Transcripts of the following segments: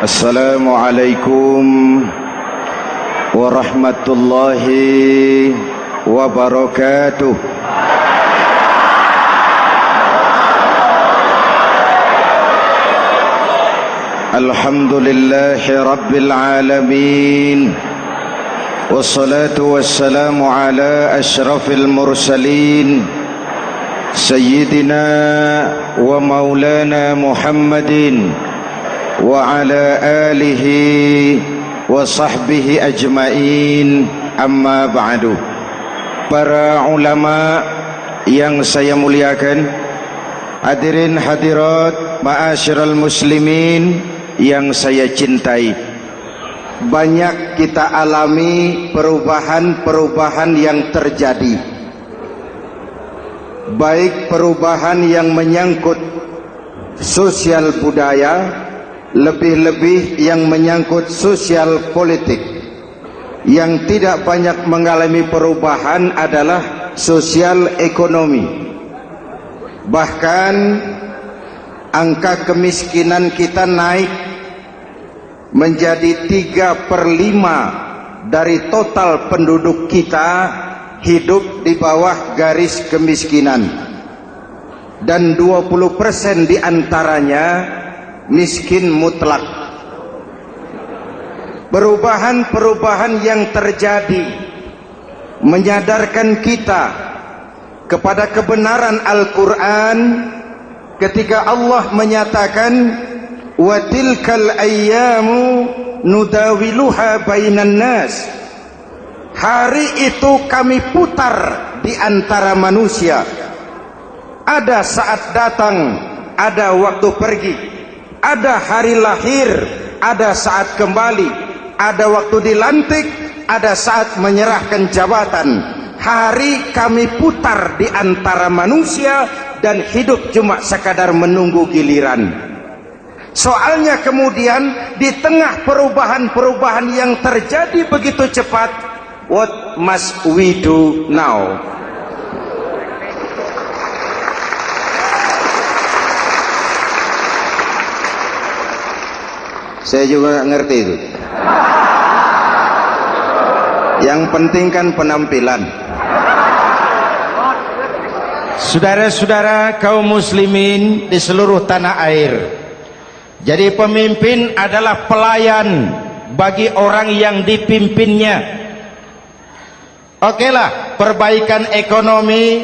Assalamualaikum warahmatullahi wabarakatuh. Alhamdulillahi rabbil alamin, wassalatu wassalamu ala ashrafil mursalin, sayyidina wa maulana Muhammadin wa ala alihi wa sahbihi ajmain, amma ba'du. Para ulama yang saya muliakan, hadirin hadirat ma'asyiral muslimin yang saya cintai, banyak kita alami perubahan-perubahan yang terjadi, baik perubahan yang menyangkut sosial budaya, lebih-lebih yang menyangkut sosial politik. Yang tidak banyak mengalami perubahan adalah sosial ekonomi. Bahkan angka kemiskinan kita naik menjadi 3/5 dari total penduduk kita hidup di bawah garis kemiskinan, dan 20% diantaranya miskin mutlak. Perubahan-perubahan yang terjadi menyadarkan kita kepada kebenaran Al-Quran ketika Allah menyatakan wa tilkal ayyamu nudawiluha bainan nas. Hari itu kami putar di antara manusia. Ada saat datang, ada waktu pergi. Ada hari lahir, ada saat kembali, ada waktu dilantik, ada saat menyerahkan jabatan. Hari kami putar di antara manusia dan hidup cuma sekadar menunggu giliran. Soalnya kemudian di tengah perubahan-perubahan yang terjadi begitu cepat, what must we do now? Saya juga nggak ngerti itu. Yang penting kan penampilan. Saudara-saudara kaum muslimin di seluruh tanah air, jadi pemimpin adalah pelayan bagi orang yang dipimpinnya. Okelah, perbaikan ekonomi,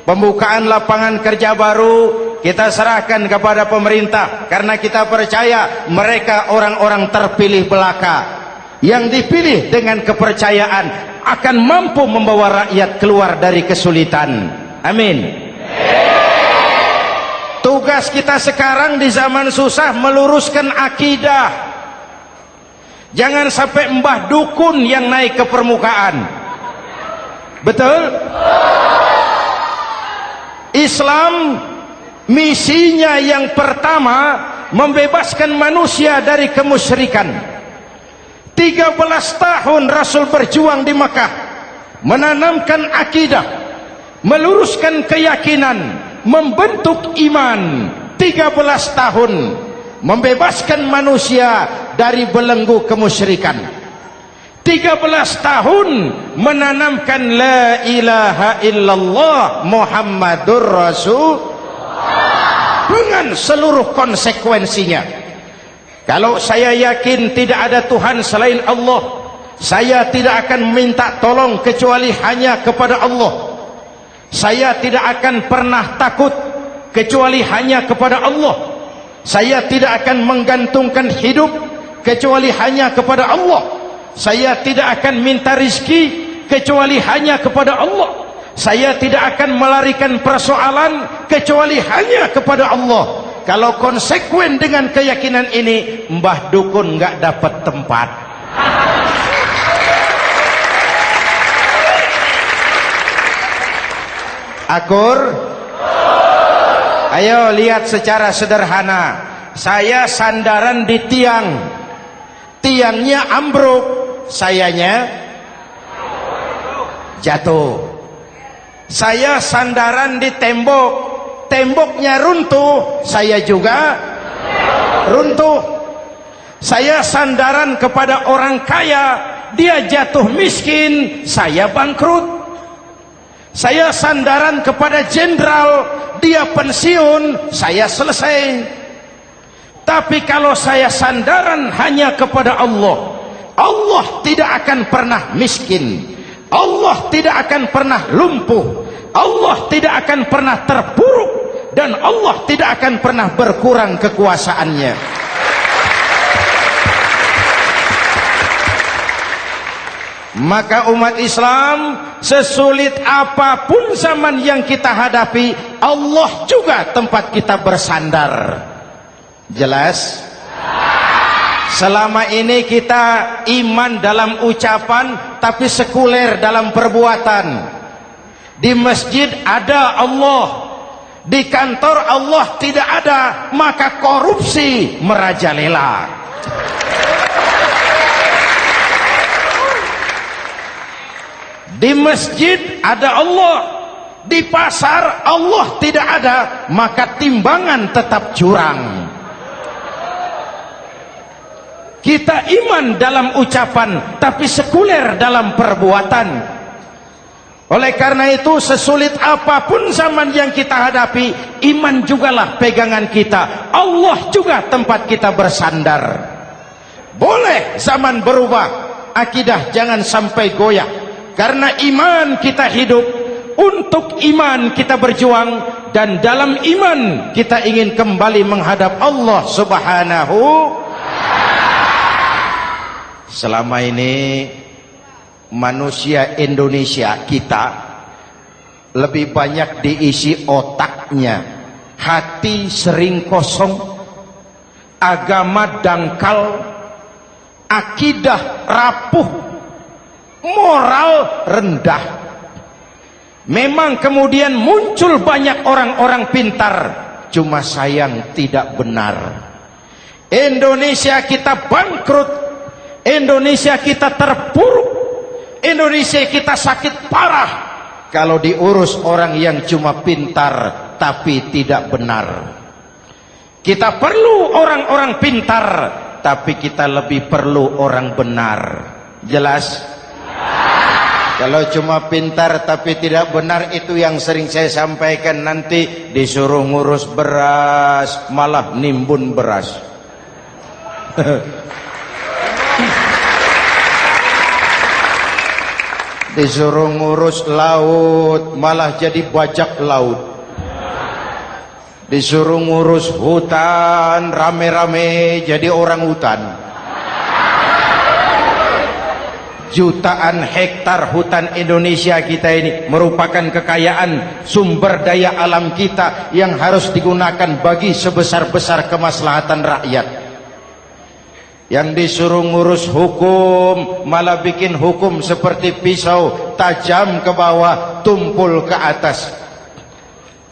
pembukaan lapangan kerja baru kita serahkan kepada pemerintah, karena kita percaya mereka orang-orang terpilih belaka yang dipilih dengan kepercayaan akan mampu membawa rakyat keluar dari kesulitan. Amin. Tugas kita sekarang di zaman susah meluruskan akidah. Jangan sampai mbah dukun yang naik ke permukaan. Betul? Islam misinya yang pertama membebaskan manusia dari kemusyrikan. 13 tahun Rasul berjuang di Makkah, menanamkan akidah, meluruskan keyakinan, membentuk iman. 13 tahun membebaskan manusia dari belenggu kemusyrikan. 13 tahun menanamkan la ilaha illallah Muhammadur Rasul dengan seluruh konsekuensinya. Kalau saya yakin tidak ada Tuhan selain Allah, saya tidak akan minta tolong kecuali hanya kepada Allah. Saya tidak akan pernah takut kecuali hanya kepada Allah. Saya tidak akan menggantungkan hidup kecuali hanya kepada Allah. Saya tidak akan minta rizki kecuali hanya kepada Allah. Saya tidak akan melarikan persoalan kecuali hanya kepada Allah. Kalau konsekuen dengan keyakinan ini, mbah dukun nggak dapat tempat. Akur? Ayo lihat secara sederhana. Saya sandaran di tiang, tiangnya ambruk, sayanya jatuh. Saya sandaran di tembok, temboknya runtuh, saya juga runtuh. Saya sandaran kepada orang kaya, dia jatuh miskin, saya bangkrut. Saya sandaran kepada jenderal, dia pensiun, saya selesai. Tapi kalau saya sandaran hanya kepada Allah, Allah tidak akan pernah miskin, Allah tidak akan pernah lumpuh, Allah tidak akan pernah terpuruk, dan Allah tidak akan pernah berkurang kekuasaannya. Maka umat Islam, sesulit apapun zaman yang kita hadapi, Allah juga tempat kita bersandar. Jelas? Selama ini kita iman dalam ucapan, tapi sekuler dalam perbuatan. Di masjid ada Allah, di kantor Allah tidak ada, maka korupsi merajalela. Di masjid ada Allah, di pasar Allah tidak ada, maka timbangan tetap curang. Kita iman dalam ucapan, tapi sekuler dalam perbuatan. Oleh karena itu, sesulit apapun zaman yang kita hadapi, iman jugalah pegangan kita, Allah juga tempat kita bersandar. Boleh zaman berubah, akidah jangan sampai goyah. Karena iman kita hidup, untuk iman kita berjuang, dan dalam iman kita ingin kembali menghadap Allah Subhanahu. Selama ini manusia Indonesia kita lebih banyak diisi otaknya, hati sering kosong, agama dangkal, akidah rapuh, moral rendah. Memang kemudian muncul banyak orang-orang pintar, cuma sayang tidak benar. Indonesia kita bangkrut, Indonesia kita terpuruk, Indonesia kita sakit parah kalau diurus orang yang cuma pintar tapi tidak benar. Kita perlu orang-orang pintar, tapi kita lebih perlu orang benar. Jelas? Kalau cuma pintar tapi tidak benar, itu yang sering saya sampaikan, nanti disuruh ngurus beras malah nimbun beras. Disuruh ngurus laut malah jadi bajak laut. Disuruh ngurus hutan rame-rame jadi orang hutan. Jutaan hektar hutan Indonesia kita ini merupakan kekayaan sumber daya alam kita yang harus digunakan bagi sebesar-besar kemaslahatan rakyat. Yang disuruh ngurus hukum malah bikin hukum seperti pisau, tajam ke bawah, tumpul ke atas.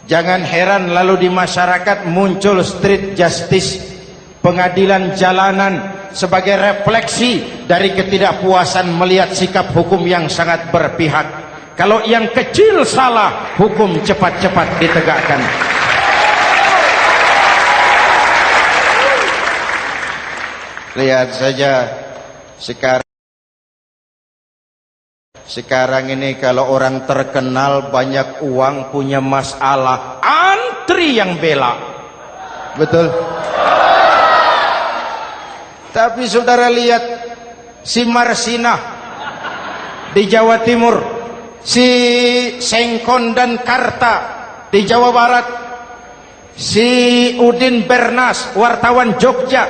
Jangan heran lalu di masyarakat muncul street justice, pengadilan jalanan, sebagai refleksi dari ketidakpuasan melihat sikap hukum yang sangat berpihak. Kalau yang kecil salah, hukum cepat-cepat ditegakkan. Lihat saja sekarang ini, kalau orang terkenal banyak uang, punya masalah, antri yang bela. Betul? Tapi saudara lihat si Marsinah di Jawa Timur, si Sengkon dan Karta di Jawa Barat, si Udin Bernas wartawan Jogja,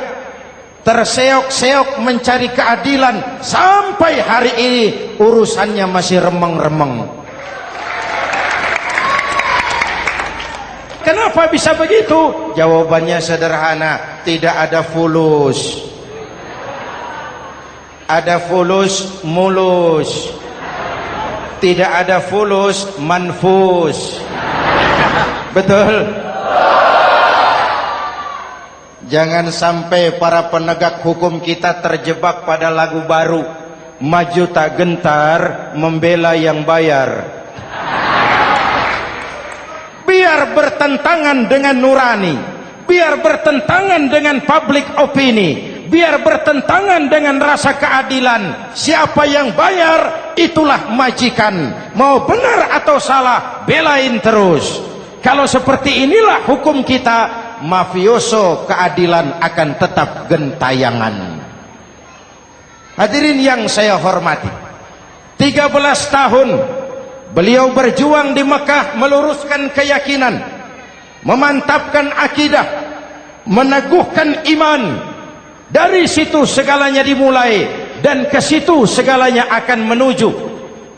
terseok-seok mencari keadilan, sampai hari ini urusannya masih remeng-remeng. Kenapa bisa begitu? Jawabannya sederhana, tidak ada fulus. Ada fulus mulus, tidak ada fulus manfus. Betul? Jangan sampai para penegak hukum kita terjebak pada lagu baru, maju tak gentar membela yang bayar. Biar bertentangan dengan nurani, biar bertentangan dengan public opini, biar bertentangan dengan rasa keadilan. Siapa yang bayar itulah majikan, mau benar atau salah belain terus. Kalau seperti inilah hukum kita, mafioso keadilan akan tetap gentayangan. Hadirin yang saya hormati, 13 tahun beliau berjuang di Mekah, meluruskan keyakinan, memantapkan akidah, meneguhkan iman. Dari situ segalanya dimulai, dan ke situ segalanya akan menuju.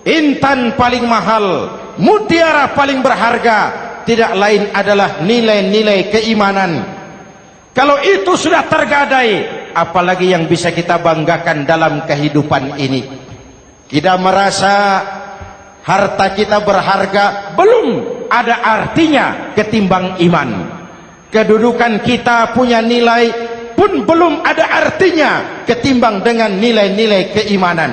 Intan paling mahal, mutiara paling berharga, tidak lain adalah nilai-nilai keimanan. Kalau itu sudah tergadai, apalagi yang bisa kita banggakan dalam kehidupan ini? Kita merasa harta kita berharga, belum ada artinya ketimbang iman. Kedudukan kita punya nilai pun belum ada artinya ketimbang dengan nilai-nilai keimanan.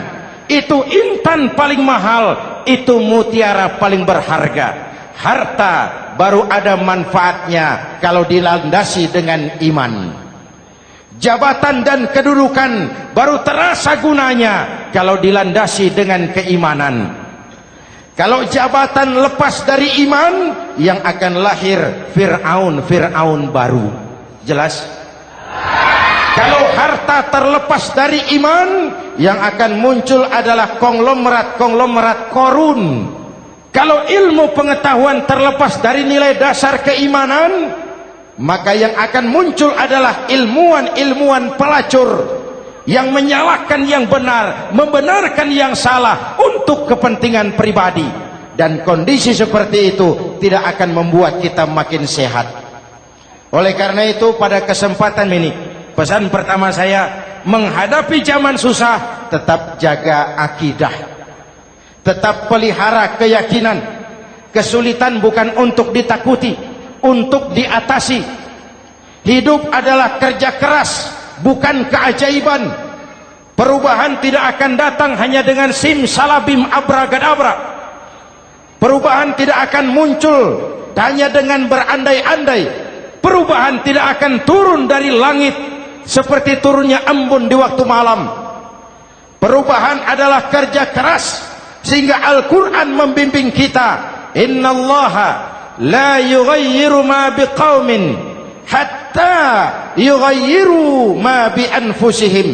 Itu intan paling mahal, itu mutiara paling berharga. Harta baru ada manfaatnya kalau dilandasi dengan iman. Jabatan dan kedudukan baru terasa gunanya kalau dilandasi dengan keimanan. Kalau jabatan lepas dari iman, yang akan lahir Fir'aun baru. Jelas? Kalau harta terlepas dari iman, yang akan muncul adalah konglomerat Korun. Kalau ilmu pengetahuan terlepas dari nilai dasar keimanan, maka yang akan muncul adalah ilmuwan pelacur yang menyalahkan yang benar, membenarkan yang salah untuk kepentingan pribadi. Dan kondisi seperti itu tidak akan membuat kita makin sehat. Oleh karena itu, pada kesempatan ini, pesan pertama saya, menghadapi zaman susah, tetap jaga akidah, tetap pelihara keyakinan. Kesulitan bukan untuk ditakuti, untuk diatasi. Hidup adalah kerja keras, bukan keajaiban. Perubahan tidak akan datang hanya dengan simsalabim abragadabra. Perubahan tidak akan muncul hanya dengan berandai-andai. Perubahan tidak akan turun dari langit seperti turunnya embun di waktu malam. Perubahan adalah kerja keras, sehingga Al-Quran membimbing kita, innallaha la yughayyiru ma biqaumin hatta yughayyiru ma bi anfusihim.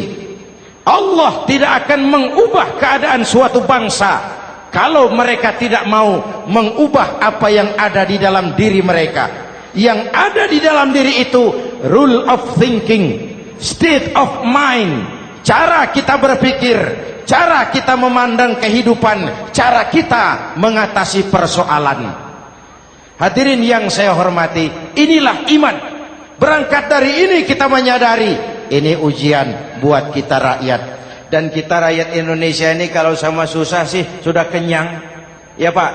Allah tidak akan mengubah keadaan suatu bangsa kalau mereka tidak mau mengubah apa yang ada di dalam diri mereka. Yang ada di dalam diri itu rule of thinking, state of mind, cara kita berpikir, cara kita memandang kehidupan, cara kita mengatasi persoalan. Hadirin yang saya hormati, inilah iman. Berangkat dari ini kita menyadari, ini ujian buat kita rakyat. Dan kita rakyat Indonesia ini kalau sama susah sih sudah kenyang. Ya Pak?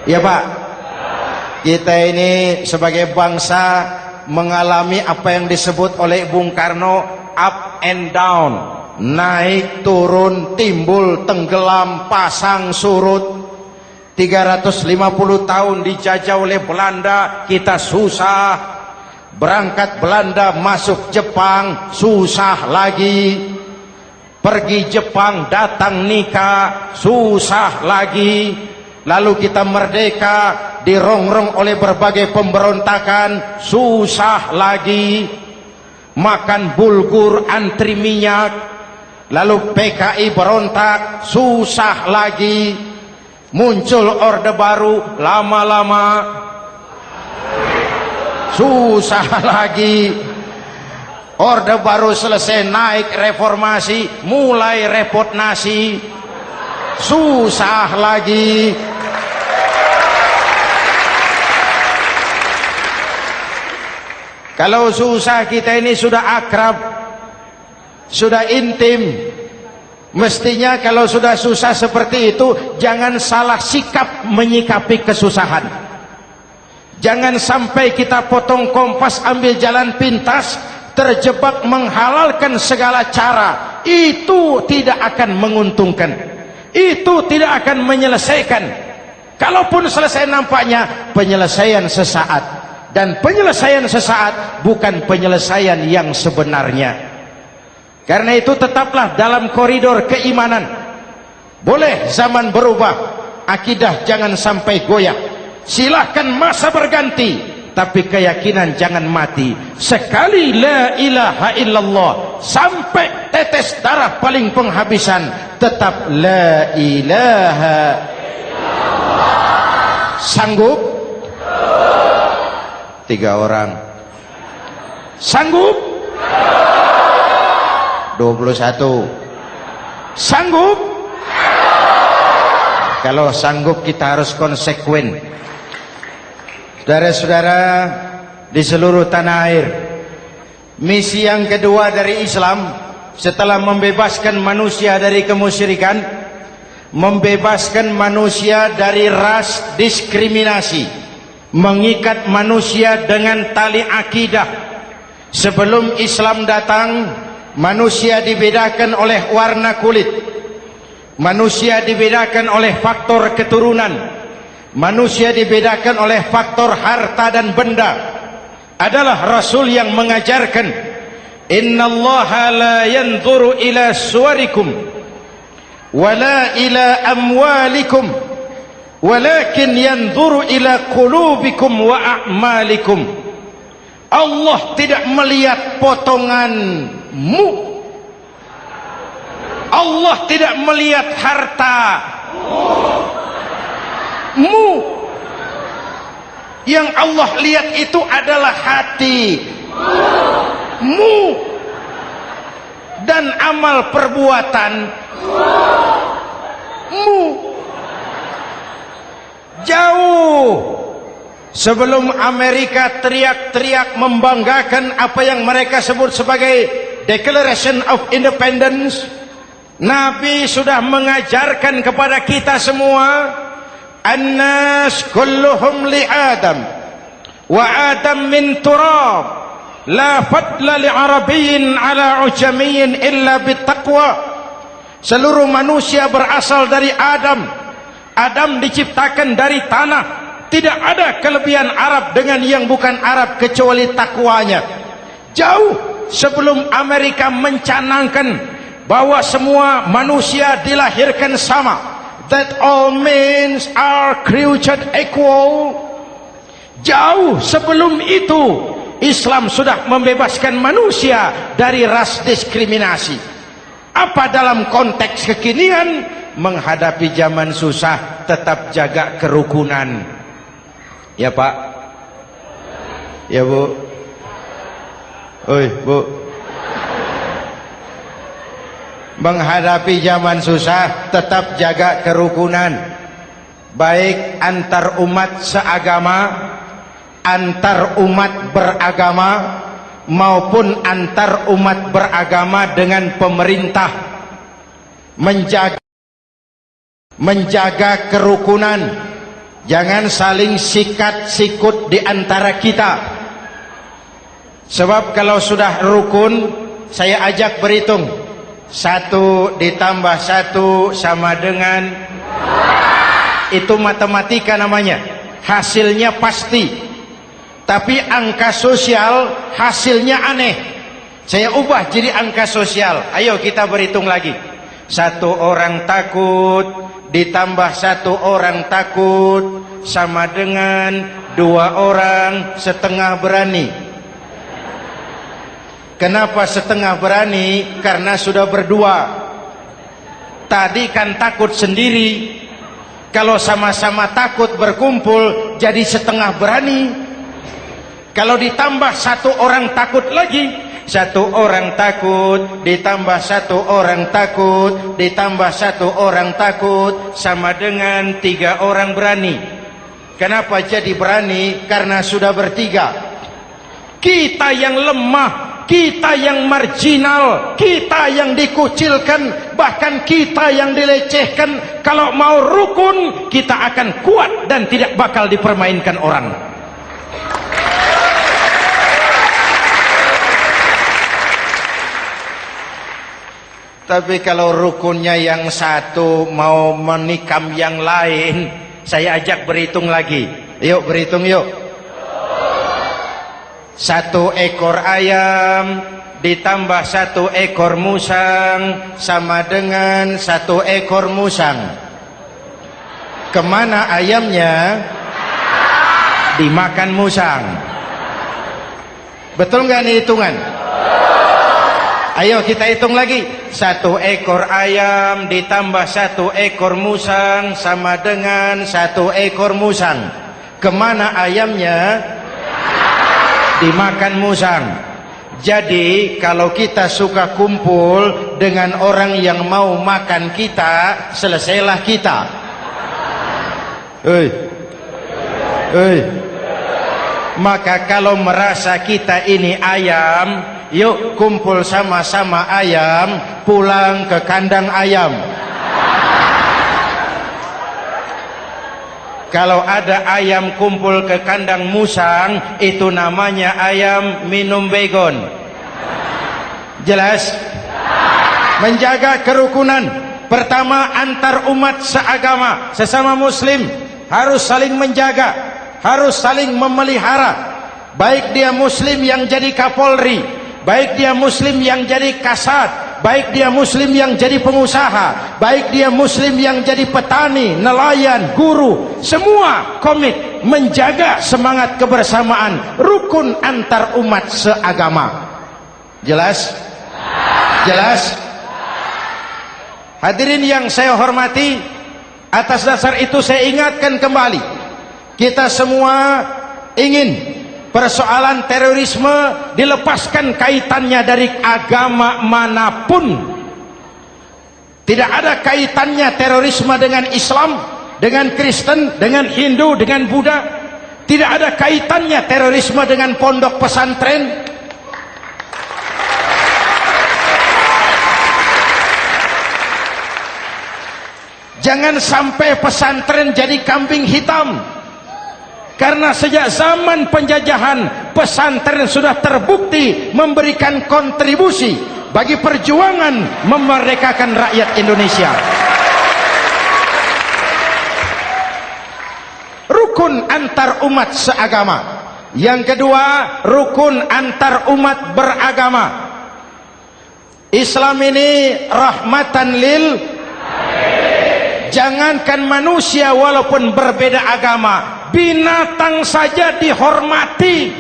Ya Pak? Kita ini sebagai bangsa mengalami apa yang disebut oleh Bung Karno up and down, naik turun, timbul tenggelam, pasang surut. 350 tahun dijajah oleh Belanda, kita susah. Berangkat Belanda masuk Jepang, susah lagi. Pergi Jepang, datang nikah, susah lagi. Lalu kita merdeka, dirongrong oleh berbagai pemberontakan, susah lagi. Makan bulgur, antri minyak. Lalu PKI berontak, susah lagi. Muncul orde baru, lama-lama susah lagi. Orde baru selesai, naik reformasi, mulai repot nasi, susah lagi. Kalau susah kita ini sudah akrab, sudah intim. Mestinya kalau sudah susah seperti itu, jangan salah sikap menyikapi kesusahan. Jangan sampai kita potong kompas, ambil jalan pintas, terjebak menghalalkan segala cara. Itu tidak akan menguntungkan, itu tidak akan menyelesaikan. Kalaupun selesai, nampaknya penyelesaian sesaat. Dan penyelesaian sesaat bukan penyelesaian yang sebenarnya. Karena itu tetaplah dalam koridor keimanan. Boleh zaman berubah, akidah jangan sampai goyah. Silahkan masa berganti, tapi keyakinan jangan mati. Sekali la ilaha illallah sampai tetes darah paling penghabisan, tetap la ilaha illallah. Sanggup? 3 orang. Sanggup? 21. Sanggup? Kalau sanggup kita harus konsekuen. Saudara-saudara di seluruh tanah air, misi yang kedua dari Islam setelah membebaskan manusia dari kemusyrikan, membebaskan manusia dari ras diskriminasi, mengikat manusia dengan tali akidah. Sebelum Islam datang, manusia dibedakan oleh warna kulit, manusia dibedakan oleh faktor keturunan, manusia dibedakan oleh faktor harta dan benda. Adalah Rasul yang mengajarkan, innallaha la yanzuru ila suwarikum wala ila amwalikum walakin yanzuru ila qulubikum wa a'malikum. Allah tidak melihat potonganmu, Allah tidak melihat hartamu. Yang Allah lihat itu adalah hatimu dan amal perbuatanmu. Jauh sebelum Amerika teriak-teriak membanggakan apa yang mereka sebut sebagai Declaration of Independence, Nabi sudah mengajarkan kepada kita semua, An-nas kulluhum li Adam wa Adam min turab la fadla li Arabiyyin ala ujamiyyin illa bittaqwa. Seluruh manusia berasal dari Adam. Adam diciptakan dari tanah. Tidak ada kelebihan Arab dengan yang bukan Arab kecuali takwanya. Jauh sebelum Amerika mencanangkan bahwa semua manusia dilahirkan sama, that all men are created equal. Jauh sebelum itu Islam sudah membebaskan manusia dari ras diskriminasi. Apa dalam konteks kekinian menghadapi zaman susah tetap jaga kerukunan? Ya Pak, ya Bu, oi Bu, menghadapi zaman susah tetap jaga kerukunan, baik antar umat seagama, antar umat beragama, maupun antar umat beragama dengan pemerintah. Menjaga kerukunan, jangan saling sikat sikut di antara kita. Sebab kalau sudah rukun, saya ajak berhitung, 1 ditambah 1 sama dengan, itu matematika namanya, hasilnya pasti. Tapi angka sosial hasilnya aneh. Saya ubah jadi angka sosial. Ayo kita berhitung lagi. 1 orang takut ditambah 1 orang takut sama dengan 2 orang setengah berani. Kenapa setengah berani? Karena sudah berdua. Tadi kan takut sendiri. Kalau sama-sama takut berkumpul jadi setengah berani. Kalau ditambah 1 orang takut lagi, 1 orang takut ditambah 1 orang takut ditambah 1 orang takut sama dengan 3 orang berani. Kenapa jadi berani? Karena sudah bertiga. Kita yang lemah, kita yang marginal, kita yang dikucilkan, bahkan kita yang dilecehkan, kalau mau rukun kita akan kuat dan tidak bakal dipermainkan orang. Tapi kalau rukunnya yang satu mau menikam yang lain, saya ajak berhitung lagi. Yuk berhitung yuk. 1 ekor ayam ditambah 1 ekor musang sama dengan 1 ekor musang. Kemana ayamnya? Dimakan musang. Betul nggak nih hitungan? Ayo kita hitung lagi. 1 ekor ayam ditambah 1 ekor musang sama dengan 1 ekor musang. Kemana ayamnya? Dimakan musang. Jadi kalau kita suka kumpul dengan orang yang mau makan kita, selesailah kita. Maka kalau merasa kita ini ayam, yuk kumpul sama-sama ayam, pulang ke kandang ayam. Kalau ada ayam kumpul ke kandang musang, itu namanya ayam minum baygon. Jelas? Menjaga kerukunan. Pertama, antar umat seagama, sesama muslim harus saling menjaga, harus saling memelihara. Baik dia muslim yang jadi kapolri, baik dia muslim yang jadi kasat, baik dia muslim yang jadi pengusaha, baik dia muslim yang jadi petani, nelayan, guru, semua komit menjaga semangat kebersamaan, rukun antar umat seagama. Jelas? Jelas? Hadirin yang saya hormati, atas dasar itu saya ingatkan kembali, kita semua ingin persoalan terorisme dilepaskan kaitannya dari agama manapun. Tidak ada kaitannya terorisme dengan Islam, dengan Kristen, dengan Hindu, dengan Buddha. Tidak ada kaitannya terorisme dengan pondok pesantren. Jangan sampai pesantren jadi kambing hitam. Karena sejak zaman penjajahan, pesantren sudah terbukti memberikan kontribusi bagi perjuangan memerdekakan rakyat Indonesia. Rukun antar umat seagama. Yang kedua, rukun antar umat beragama. Islam ini rahmatan lil alamin. Jangankan manusia walaupun berbeda agama, binatang saja dihormati.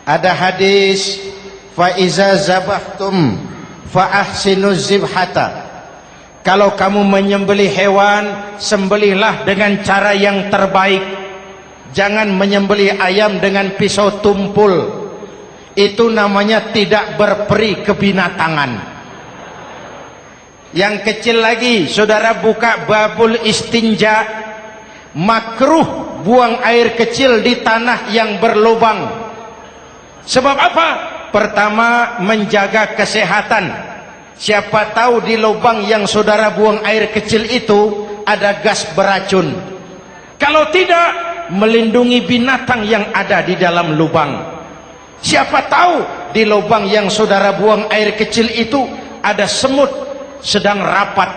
Ada hadis, fa iza zabahtum fa ahsinuz zibhata. Kalau kamu menyembelih hewan, sembelihlah dengan cara yang terbaik. Jangan menyembelih ayam dengan pisau tumpul. Itu namanya tidak berperi kebinatangan. Yang kecil lagi, saudara buka babul istinja, makruh buang air kecil di tanah yang berlubang. Sebab apa? Pertama, menjaga kesehatan. Siapa tahu di lubang yang saudara buang air kecil itu ada gas beracun. Kalau tidak, melindungi binatang yang ada di dalam lubang. Siapa tahu di lubang yang saudara buang air kecil itu ada semut sedang rapat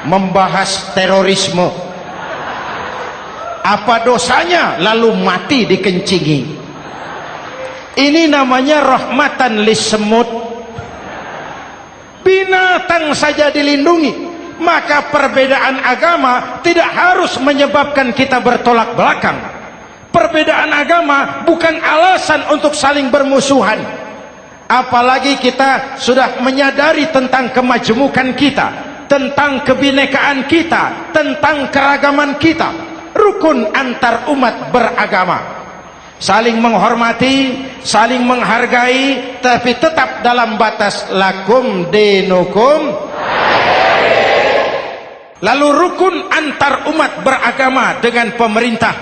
membahas terorisme. Apa dosanya lalu mati dikencingi? Ini namanya rahmatan lis semut. Binatang saja dilindungi. Maka perbedaan agama tidak harus menyebabkan kita bertolak belakang. Perbedaan agama bukan alasan untuk saling bermusuhan. Apalagi kita sudah menyadari tentang kemajemukan kita, tentang kebinekaan kita, tentang keragaman kita. Rukun antar umat beragama, saling menghormati, saling menghargai, tapi tetap dalam batas lakum dinukum. Lalu rukun antar umat beragama dengan pemerintah.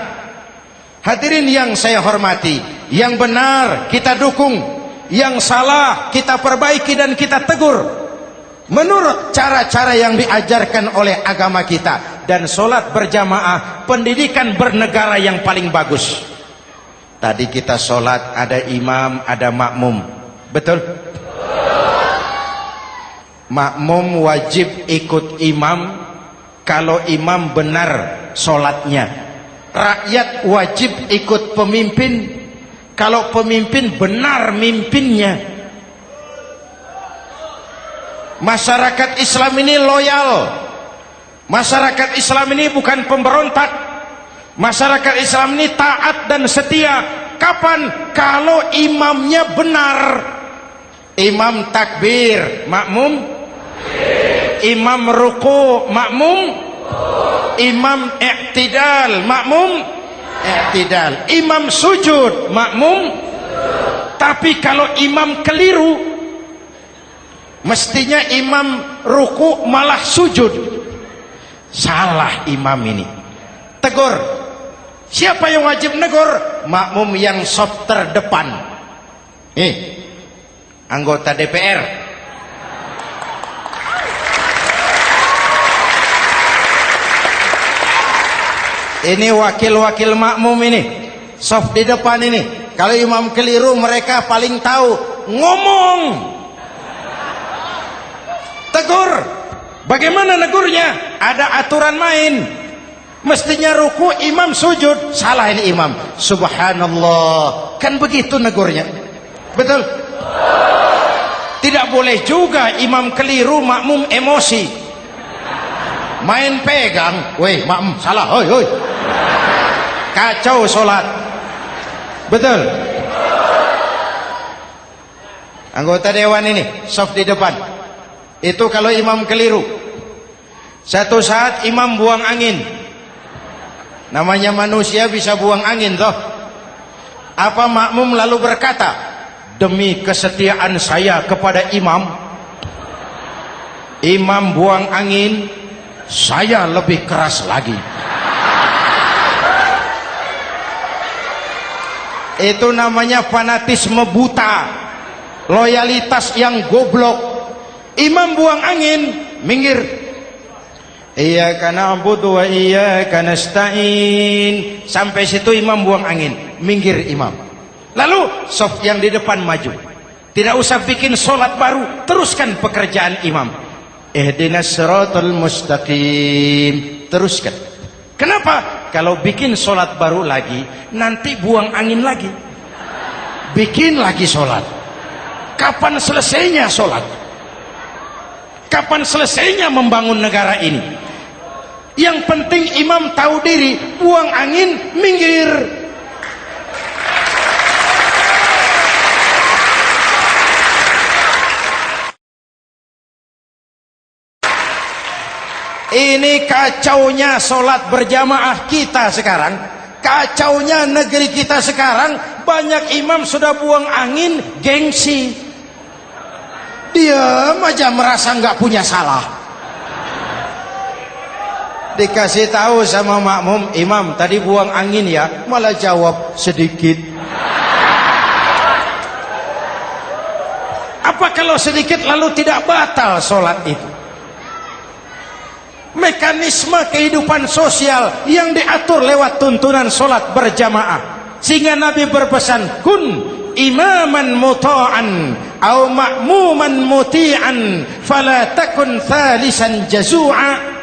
Hadirin yang saya hormati, yang benar kita dukung, yang salah kita perbaiki dan kita tegur menurut cara-cara yang diajarkan oleh agama kita. Dan sholat berjamaah, pendidikan bernegara yang paling bagus. Tadi kita sholat ada imam, ada makmum, betul? Makmum wajib ikut imam kalau imam benar sholatnya. Rakyat wajib ikut pemimpin kalau pemimpin benar mimpinnya. Masyarakat Islam ini loyal. Masyarakat Islam ini bukan pemberontak. Masyarakat Islam ini taat dan setia. Kapan? Kalau imamnya benar. Imam takbir, makmum. Imam ruku, makmum. Imam i'tidal, makmum. I'tidal. Imam sujud, makmum. Tapi kalau imam keliru, mestinya imam ruku malah sujud. Salah imam ini. Tegur. Siapa yang wajib negur? Makmum yang sop terdepan. Anggota DPR. Ini wakil-wakil makmum ini, sop di depan ini. Kalau imam keliru, mereka paling tahu. Ngomong. Tegur. Bagaimana negurnya? Ada aturan main. Mestinya ruku, imam sujud. Salah ini imam. Subhanallah. Kan begitu negurnya. Betul? Tidak boleh juga imam keliru, makmum emosi. Main pegang. Weh, makmum salah. Hoi, hoi. Kacau sholat. Betul? Anggota dewan ini, soft di depan. Itu kalau imam keliru. Satu saat imam buang angin. Namanya manusia bisa buang angin toh. Apa makmum lalu berkata, demi kesetiaan saya kepada imam, imam buang angin, saya lebih keras lagi. Itu namanya fanatisme buta, loyalitas yang goblok. Imam buang angin, minggir. Iyyaka na'budu wa iyyaka nasta'in. Sampai situ imam buang angin, minggir imam. Lalu saf yang di depan maju. Tidak usah bikin sholat baru, teruskan pekerjaan imam. Ihdinas siratal mustaqim. Teruskan. Kenapa? Kalau bikin sholat baru lagi, nanti buang angin lagi. Bikin lagi sholat. Kapan selesainya sholat? Kapan selesainya membangun negara ini? Yang penting imam tahu diri, buang angin, minggir. Ini kacaunya sholat berjamaah kita sekarang. Kacaunya negeri kita sekarang. Banyak imam sudah buang angin, gengsi. Dia aja merasa nggak punya salah. Dikasih tahu sama makmum, imam tadi buang angin ya, malah jawab sedikit. Apa kalau sedikit lalu tidak batal sholat itu? Mekanisme kehidupan sosial yang diatur lewat tuntunan sholat berjamaah. Sehingga Nabi berpesan, kun imaman muta'an au ma'muman muti'an fala takun thalisan jazu'a.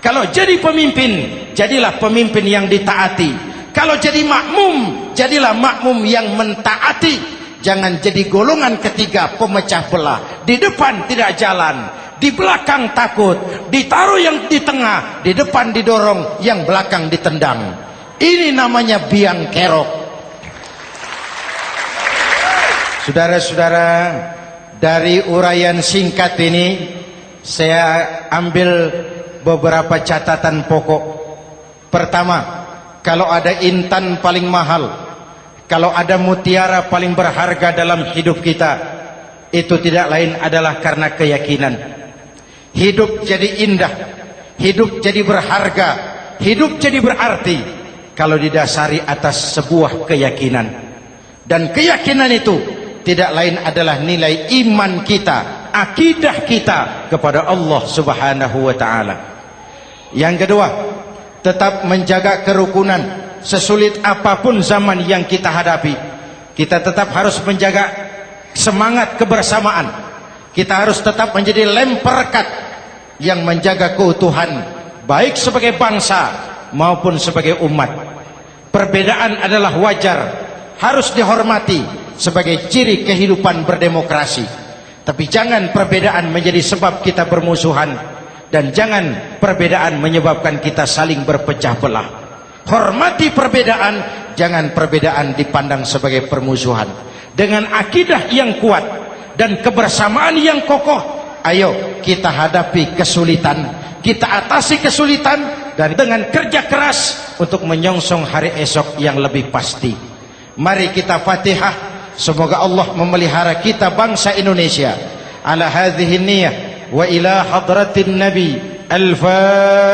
Kalau jadi pemimpin, jadilah pemimpin yang ditaati. Kalau jadi makmum, jadilah makmum yang mentaati. Jangan jadi golongan ketiga pemecah belah. Di depan tidak jalan, di belakang takut, ditaruh yang di tengah, di depan didorong, yang belakang ditendang. Ini namanya biang kerok. Saudara-saudara, dari uraian singkat ini saya ambil beberapa catatan pokok. Pertama, kalau ada intan paling mahal, kalau ada mutiara paling berharga dalam hidup kita, itu tidak lain adalah karena keyakinan. Hidup jadi indah, hidup jadi berharga, hidup jadi berarti kalau didasari atas sebuah keyakinan. Dan keyakinan itu tidak lain adalah nilai iman kita, akidah kita kepada Allah Subhanahu wa ta'ala. Yang kedua, tetap menjaga kerukunan. Sesulit apapun zaman yang kita hadapi, kita tetap harus menjaga semangat kebersamaan. Kita harus tetap menjadi lem perekat yang menjaga keutuhan, baik sebagai bangsa maupun sebagai umat. Perbedaan adalah wajar, harus dihormati sebagai ciri kehidupan berdemokrasi. Tapi jangan perbedaan menjadi sebab kita bermusuhan, dan jangan perbedaan menyebabkan kita saling berpecah belah. Hormati perbedaan, jangan perbedaan dipandang sebagai permusuhan. Dengan akidah yang kuat dan kebersamaan yang kokoh, ayo kita hadapi kesulitan, kita atasi kesulitan, dan dengan kerja keras untuk menyongsong hari esok yang lebih pasti. Mari kita Fatihah, semoga Allah memelihara kita bangsa Indonesia. Ala hadhihi niyah wa ila hadratin Nabi. Al-Fatihah.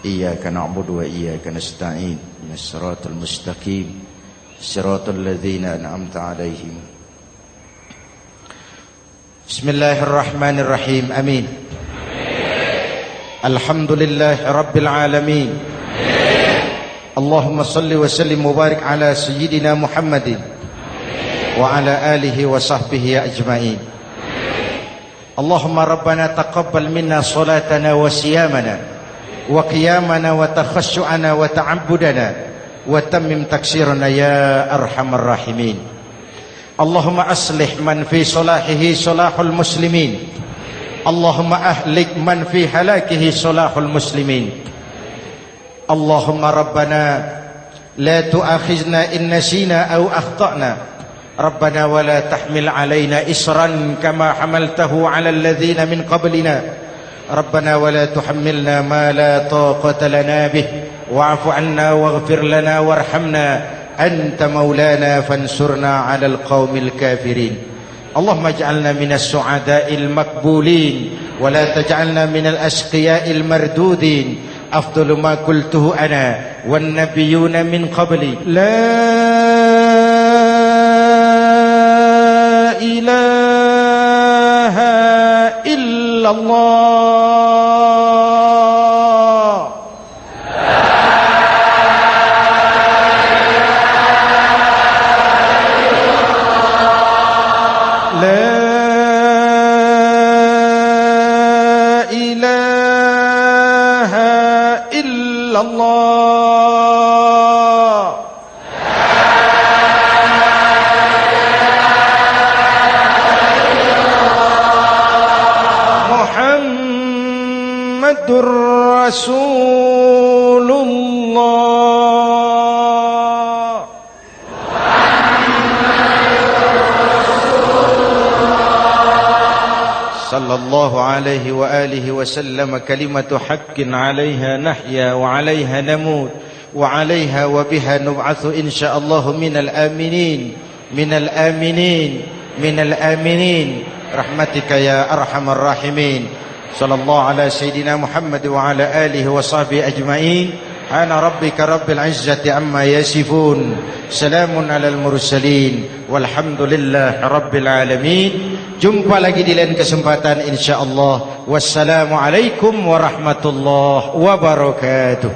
Iyyaka na'budu wa iyyaka nasta'in. Ihdinas siratal mustaqim. Siratal ladzina an'amta 'alaihim. Bismillahirrahmanirrahim. Amin. Alhamdulillahi rabbil alamin. Allahumma salli wa sallim wa barik ala sayyidina Muhammadin wa ala alihi wa sahbihi ajma'in. Allahumma rabbana taqabbal minna salatana wa siyamana wa qiyamana wa takhashu'ana wa ta'abbudana wa tammim taksirana ya arhamar rahimin. Allahumma aslih man fi salahihi salahul muslimin. Allahumma ahlik man fi halakihi salahul muslimin. Allahumma rabbana la tu'akhizna in nasina aw akhtana. Rabbana wa la tahmil alaina isran kama hamaltahu ala alladhina min qablina. Rabbana wa la tuhammilna ma la taqata lana bih wa'fu 'anna waghfir lana warhamna anta maulana fansurna 'alal qaumil kafirin. Allahumma ij'alna minas su'ada'il maqbulin wa la taj'alna minal ashqiya'il mardudin. Afdalu ma qultuhu ana wan nabiyyuna min qabli. La ilaha illallah. Muhammadur Rasulullah. Sallallahu alaihi wa alihi wa sallam. Kalimatu haqqin 'alaiha nahya wa 'alaiha namut wa 'alaiha wa biha nub'atsu insyaallah minal aminin minal aminin minal aminin rahmatika ya arhamar rahimin. Sallallahu ala sayyidina Muhammad wa ala alihi wa sahbihi ajma'in. Ana rabbika rabbil izzati amma yasifun. Salamun alal mursalin walhamdulillahi rabbil alamin. Jumpa lagi di lain kesempatan insyaallah. Wassalamualaikum warahmatullahi wabarakatuh.